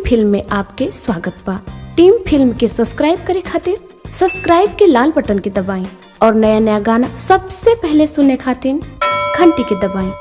Film में आपके स्वागत बा। टीम फिल्म के सब्सक्राइब करे खातिर सब्सक्राइब के लाल बटन के दबाएं और नया नया गाना सबसे पहले सुनने खातिर घंटी के दबाएं।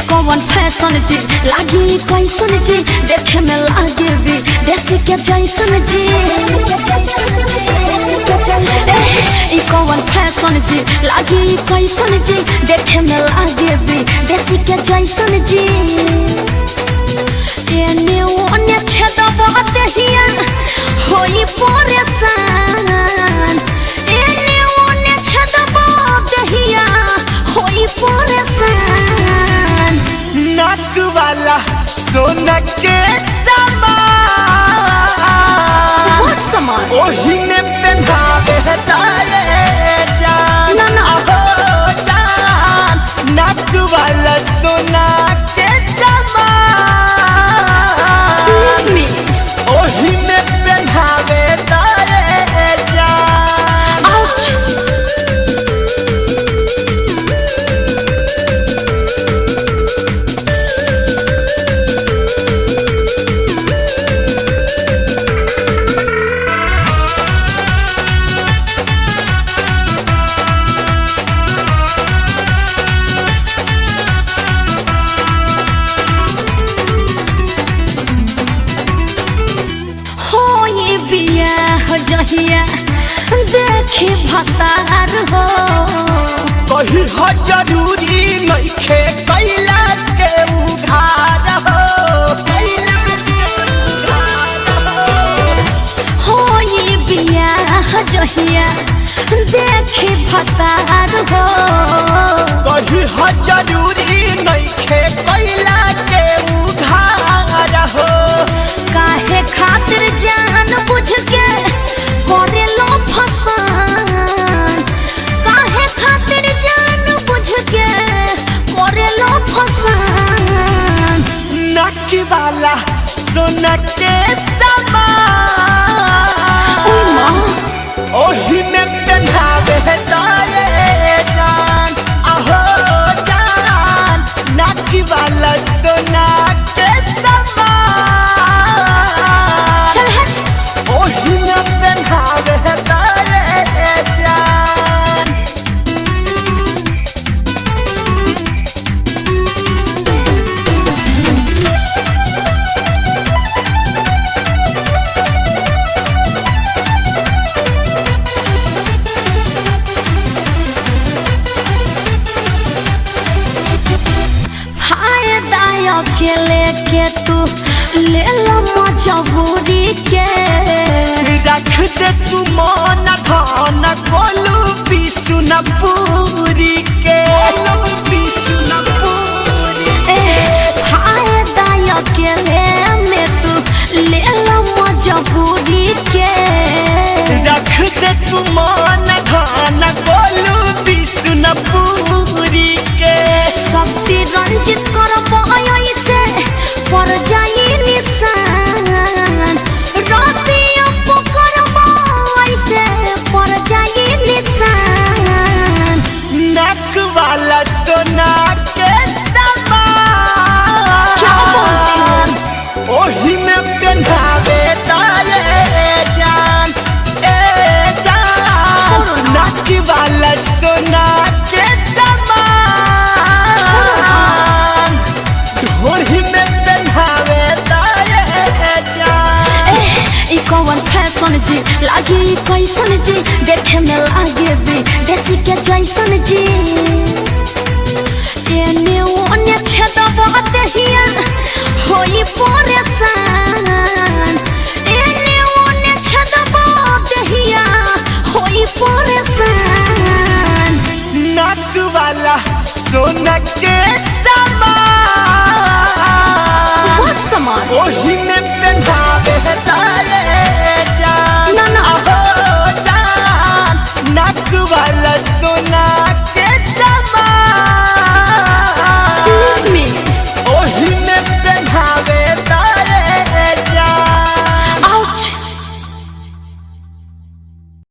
कौन फैशन जी लागी कैसन जी देखे में लागे भी देसी के जैसन जी। कौन फैशन जी लागी कैसन जी देखे में लागे भी देसी के जैसन जी। एने ओने छेदबा देहिया होई परेशान, एने ओने छेदबा देहिया होई परेशान। नाक वाला सोना के समान ओही ने पहनावे तारे जान। ना ना हो जान नाक वाला सोना के समान ओही ने पहनावे तारे जान। जहिया देखे भतार हो कही हो जरूरी नइखे कैला के उधार हो ये बियाह जहिया देखे भतार हो कही हो जरूरी नइखे कैला के उधार हो। काहे खातिर जान बुझ के करे लो फसान, काहे खातिर जान बुझ के करे लो फसान। नाक वाला सोना के समान ओही में पहनावे तारे जान। आहो जान नाक वाला सोना के समान चल हट ओही में पहनावे तारे जान। फायदा अकेले के तू ले लो मजबूरी के रख दे तू मन धन कोलू बिसुन पूरी के फायदा अकेले में तू ले लो मजबूरी के रख दे तू मन धन कोलू बिसुन पूरी के। शक्ति रंजित कर से पर जाई निशान, राती से पर जाई निशान। नाक वाला सोना के क्या बोलती समान ओही में पहनावे तारे जान। ए जान नाक वाला सोना के समान ओही में पहनावे तारे जान। कौन फैशन जी लागी कैसन जी देखे में लागे भी देसी के जैसन जी। एने ओने छेदबा देहिया होई परेशान, एने ओने छेदबा देहिया होई परेशान। नाक वाला सोना के समान समान ओही में पहनावे तारे जान। ना ना आहो नाक वाला सोना